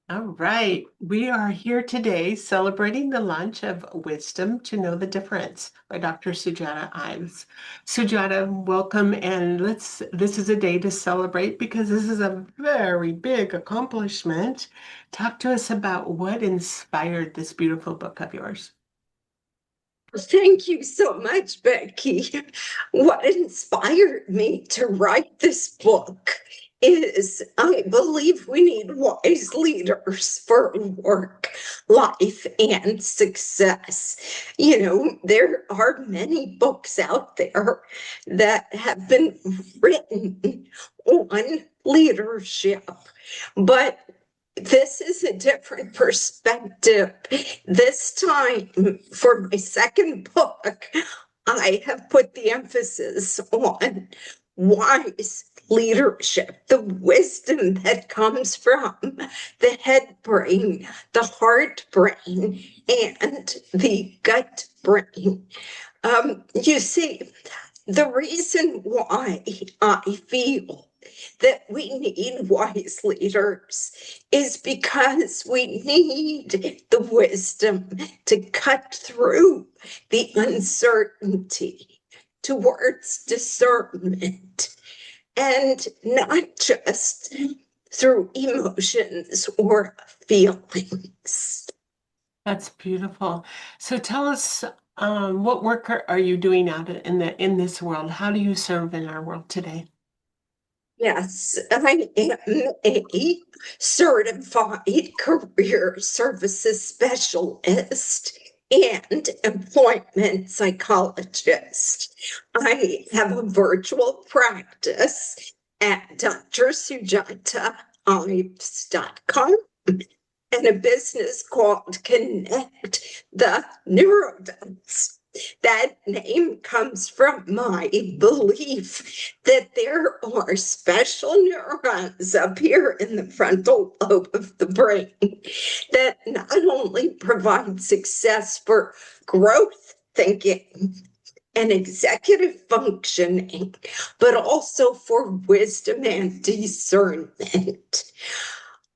All right. We are here today celebrating the launch of Wisdom to Know the Difference by Dr. Sujata Ives. Sujata, welcome. And this is a day to celebrate because this is a very big accomplishment. Talk to us about what inspired this beautiful book of yours. Thank you so much, Becky. What inspired me to write this book is I believe we need wise leaders for work, life, and success. There are many books out there that have been written on leadership, but this is a different perspective. This time, for my second book, I have put the emphasis on wise leadership, the wisdom that comes from the head brain, the heart brain, and the gut brain. You see, the reason why I feel that we need wise leaders is because we need the wisdom to cut through the uncertainty towards discernment and not just through emotions or feelings. That's beautiful. So tell us, what work are you doing out in this world? How do you serve in our world today? Yes, I am a certified career services specialist and employment psychologist. I have a virtual practice at drsujataives.com and a business called Connect the Neurodots. That name comes from my belief that there are special neurons up here in the frontal lobe of the brain that not only provide success for growth thinking and executive functioning, but also for wisdom and discernment.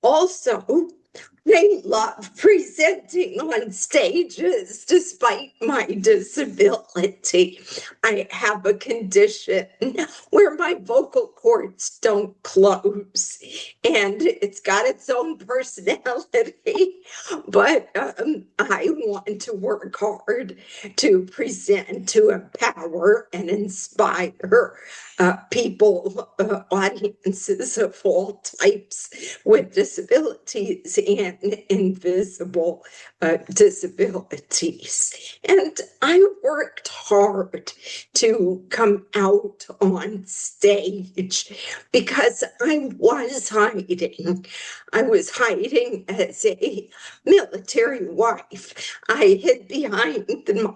Also, I love presenting on stages despite my disability. I have a condition where my vocal cords don't close, and it's got its own personality. But I want to work hard to present, to empower, and inspire people, audiences of all types with disabilities and invisible disabilities. And I worked hard to come out on stage because I was hiding. I was hiding as a military wife. I hid behind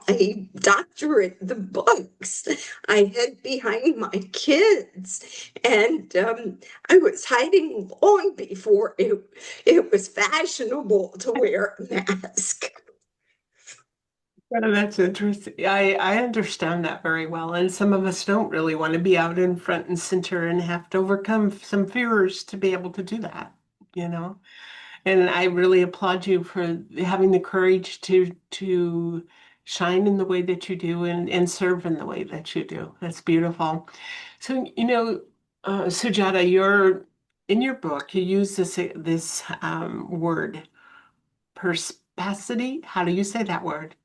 my doctorate, the books. I hid behind my kids. And I was hiding long before it was fashionable to wear a mask. Oh, that's interesting. I understand that very well. And some of us don't really want to be out in front and center and have to overcome some fears to be able to do that, you know? And I really applaud you for having the courage to shine in the way that you do and serve in the way that you do. That's beautiful. So, Sujata, you're in your book, you use this word, perspicacity. How do you say that word?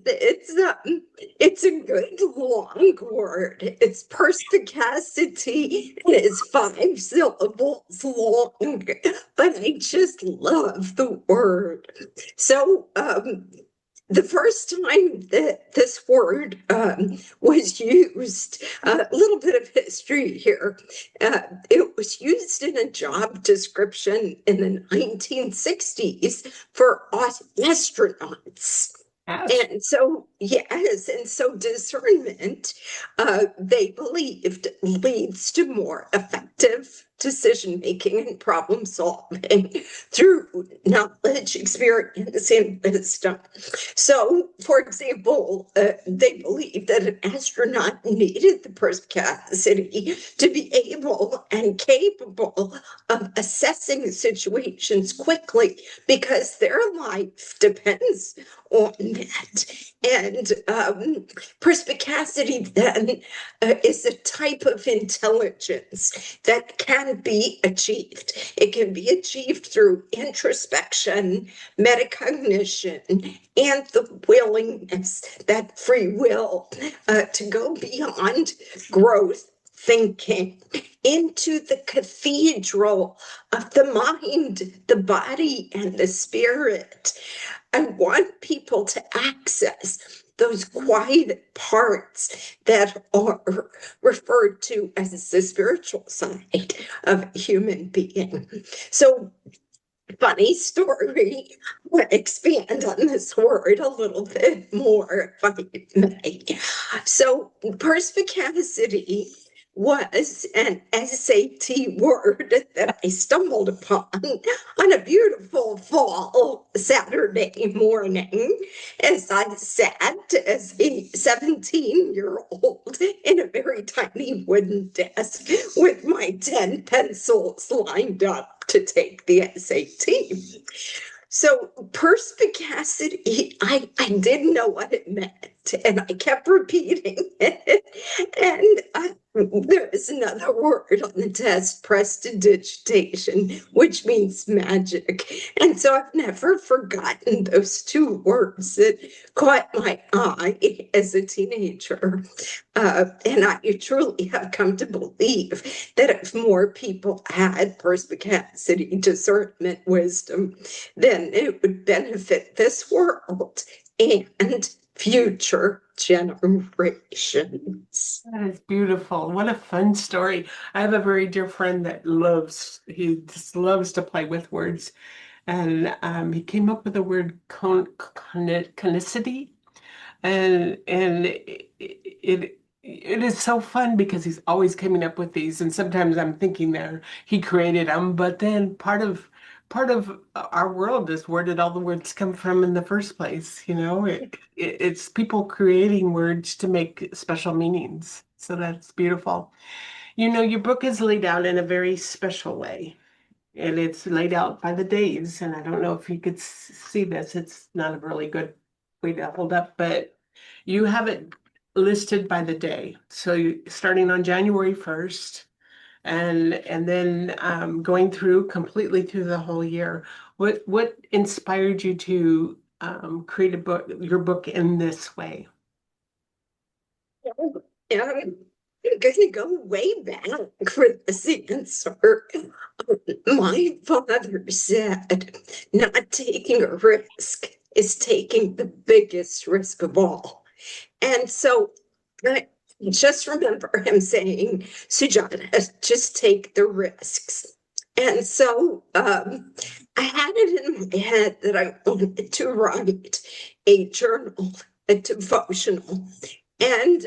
It's a good long word. It's perspicacity. It's 5 syllables long, but I just love the word. So, the first time that this word was used, a little bit of history here. It was used in a job description in the 1960s for astronauts. Yes. And so, Yes, and so discernment, they believed, leads to more effective decision making and problem solving through knowledge, experience, and wisdom. So, for example, they believed that an astronaut needed the perspicacity to be able and capable of assessing situations quickly because their life depends on that. And perspicacity then is a type of intelligence that can be achieved. It can be achieved through introspection, metacognition, and the willingness, that free will, to go beyond growth thinking into the cathedral of the mind, the body, and the spirit. I want people to access those quiet parts that are referred to as the spiritual side of a human being. So, funny story. I'll expand on this word a little bit more, if I may. So, perspicacity was an SAT word that I stumbled upon on a beautiful fall Saturday morning as I sat as a 17-year-old in a very tiny wooden desk with my 10 pencils lined up to take the SAT. So perspicacity, I didn't know what it meant, and I kept repeating it. And there is another word on the test, prestidigitation, which means magic. And so I've never forgotten those two words that caught my eye as a teenager. And I truly have come to believe that if more people had perspicacity, discernment, wisdom, then it would benefit this world and future generations. That is beautiful. What a fun story. I have a very dear friend that he just loves to play with words. And he came up with the word conicity. And it is so fun because he's always coming up with these. And sometimes I'm thinking that he created them, but then part of our world is where did all the words come from in the first place? It's people creating words to make special meanings. So that's beautiful. Your book is laid out in a very special way. And it's laid out by the days. And I don't know if you could see this. It's not a really good way to hold up, but you have it listed by the day. So starting on January 1st and then going through completely through the whole year. What inspired you to create your book in this way? Yeah, I'm going to go way back for this answer. My father said, not taking a risk is taking the biggest risk of all. And so I just remember him saying, Sujata, just take the risks. And so I had it in my head that I wanted to write a journal, a devotional. And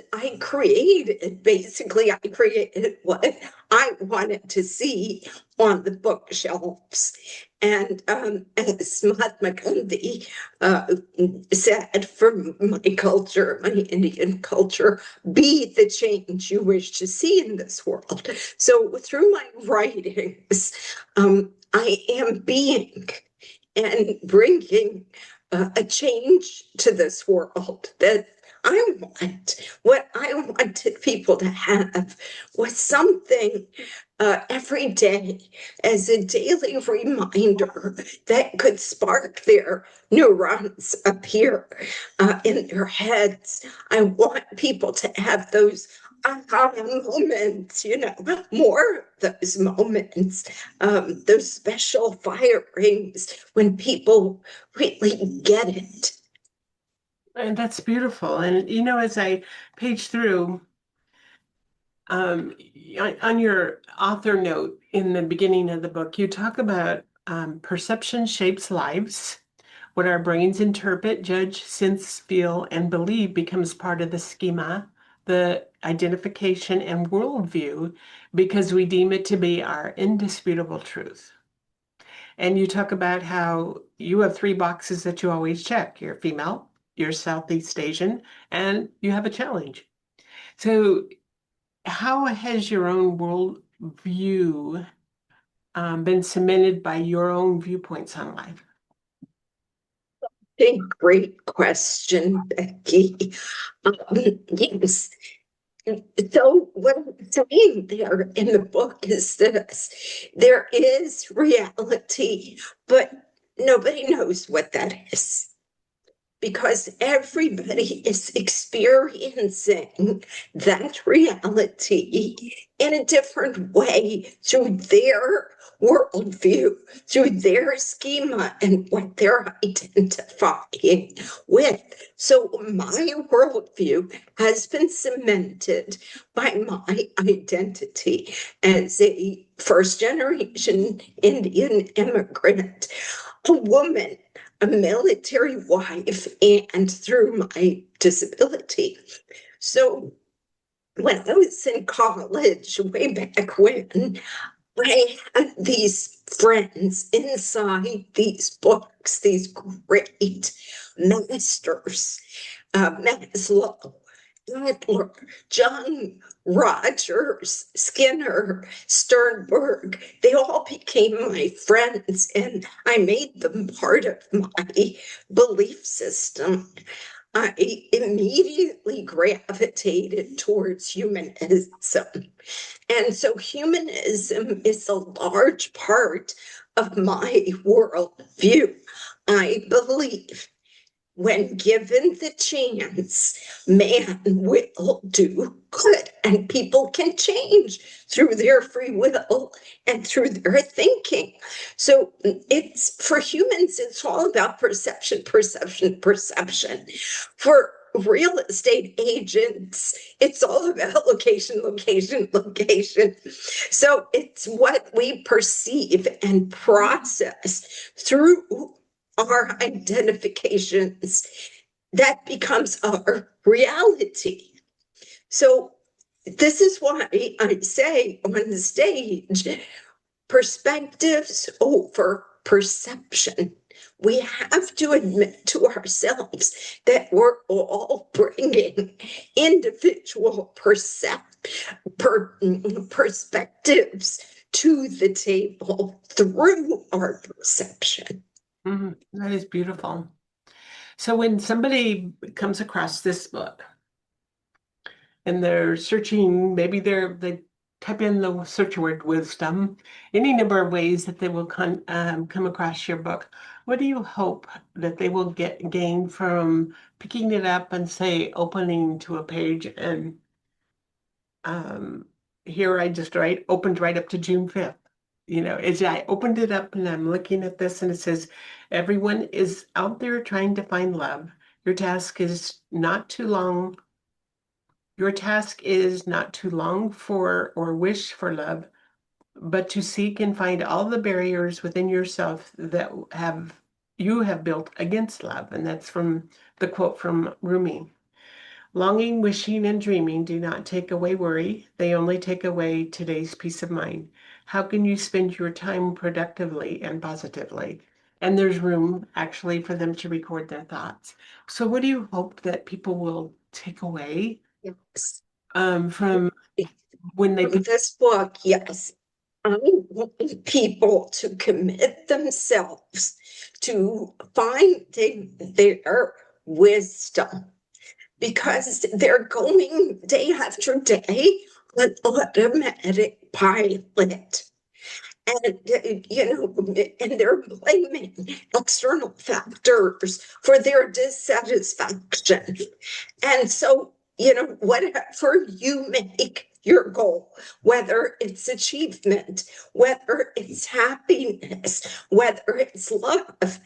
basically, I created what I wanted to see on the bookshelves. And as Mahatma Gandhi said, for my culture, my Indian culture, be the change you wish to see in this world. So through my writings, I am being and bringing a change to this world that what I wanted people to have was something every day as a daily reminder that could spark their neurons up here in their heads. I want people to have those aha moments, more of those moments, those special firings when people really get it. And that's beautiful. And as I page through, on your author note in the beginning of the book, you talk about perception shapes lives, What our brains interpret, judge, sense, feel, and believe becomes part of the schema, the identification, and worldview because we deem it to be our indisputable truth. And you talk about how you have three boxes that you always check. You're female, you're Southeast Asian, and you have a challenge. So how has your own world view been cemented by your own viewpoints on life? A great question, Becky. Yes. So what I'm saying there in the book is this: there is reality, but nobody knows what that is, because everybody is experiencing that reality in a different way through their worldview, through their schema, and what they're identifying with. So, my worldview has been cemented by my identity as a first generation Indian immigrant, a woman, a military wife, and through my disability. So when I was in college, way back when, I had these friends inside these books, these great masters, Maslow, Adler, John Rogers, Skinner, Sternberg. They all became my friends, and I made them part of my belief system. I immediately gravitated towards humanism. And so humanism is a large part of my worldview. I believe when given the chance, man will do good, and people can change through their free will and through their thinking. So it's for humans, it's all about perception, perception, perception. For real estate agents, it's all about location, location, location. So it's what we perceive and process through our identifications that becomes our reality. So this is why I say on the stage, perspectives over perception. We have to admit to ourselves that we're all bringing individual perspectives to the table through our perception. That is beautiful. So when somebody comes across this book and they're searching, maybe they type in the search word wisdom, any number of ways that they will come across your book. What do you hope that they will gain from picking it up and say opening to a page and um, here I just opened right up to June 5th. As I opened it up and I'm looking at this and it says, everyone is out there trying to find love. Your task is not too long. Your task is not to long for or wish for love, but to seek and find all the barriers within yourself that you have built against love. And that's from the quote from Rumi. Longing, wishing, and dreaming do not take away worry. They only take away today's peace of mind. How can you spend your time productively and positively? And there's room actually for them to record their thoughts. So what do you hope that people will take away Yes. from when they From pick? this book, yes, I want people to commit themselves to finding their wisdom, because they're going day after day on automatic pilot. And, and they're blaming external factors for their dissatisfaction. And so, whatever you make your goal, whether it's achievement, whether it's happiness, whether it's love,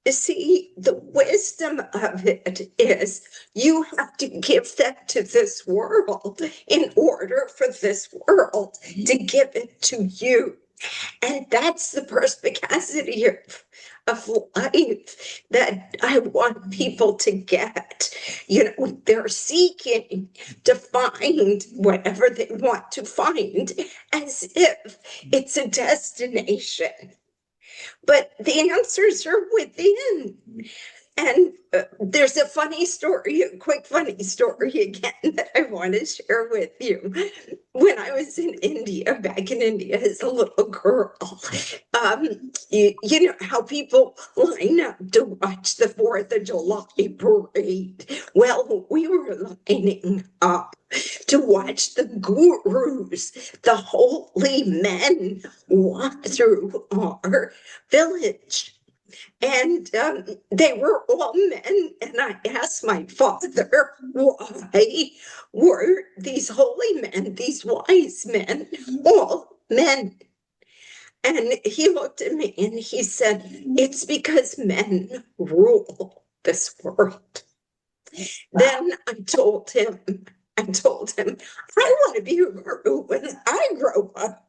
you see, the wisdom of it is you have to give that to this world in order for this world to give it to you. And that's the perspicacity of life that I want people to get. They're seeking to find whatever they want to find as if it's a destination. But the answers are within. And there's a funny story, a quick funny story again that I want to share with you. When I was in India, back in India as a little girl, you know how people line up to watch the 4th of July parade? Well, we were lining up to watch the gurus, the holy men, walk through our village. And they were all men. And I asked my father, why were these holy men, these wise men, all men? And he looked at me and he said, it's because men rule this world. Then I told him, I want to be a guru when I grow up.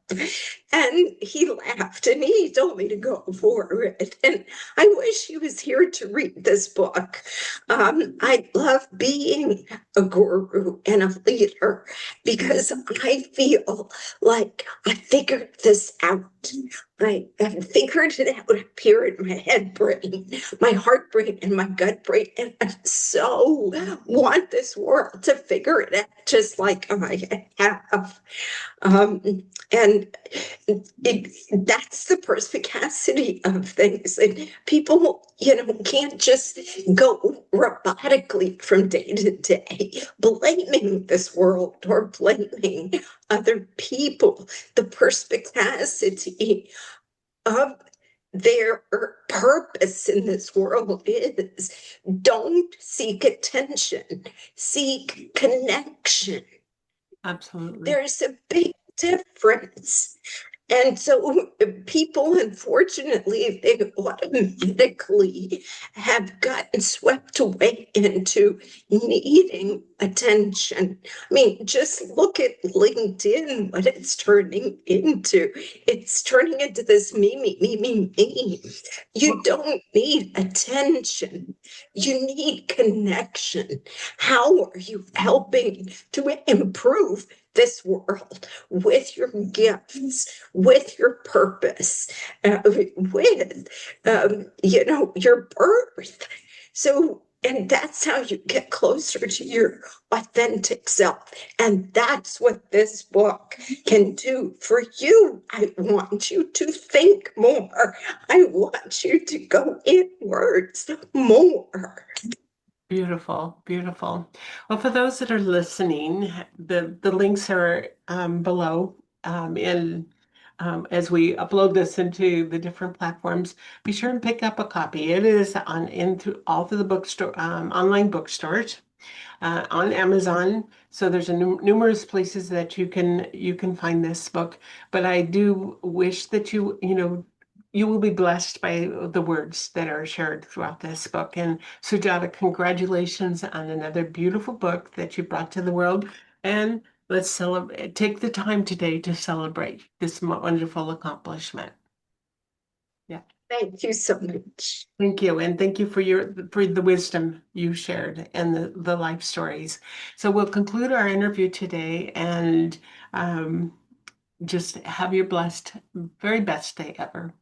And he laughed and he told me to go for it. And I wish he was here to read this book. I love being a guru and a leader because I feel like I figured this out. I figured it out up here in my head brain, my heart brain, and my gut brain. And I so want this world to figure it out just like I have. And that's the perspicacity of things. And people, can't just go robotically from day to day, blaming this world or blaming other people. The perspicacity of their purpose in this world is don't seek attention, seek connection. Absolutely. There's a big difference. And so people, unfortunately, they automatically have gotten swept away into needing attention. I mean, just look at LinkedIn, what it's turning into. It's turning into this me. You don't need attention. You need connection. How are you helping to improve this world with your gifts, with your purpose, with your birth? So, and that's how you get closer to your authentic self. And that's what this book can do for you. I want you to think more. I want you to go inwards more. Beautiful, beautiful. Well, for those that are listening, the links are below, and as we upload this into the different platforms, be sure and pick up a copy. It is on into all through the bookstore, online bookstores, on Amazon. So there's numerous places that you can find this book. But I do wish that you will be blessed by the words that are shared throughout this book. And Sujata, congratulations on another beautiful book that you brought to the world. And let's celebrate. Take the time today to celebrate this wonderful accomplishment. Yeah. Thank you so much. Thank you, and thank you for the wisdom you shared and the life stories. So we'll conclude our interview today, and just have your blessed, very best day ever.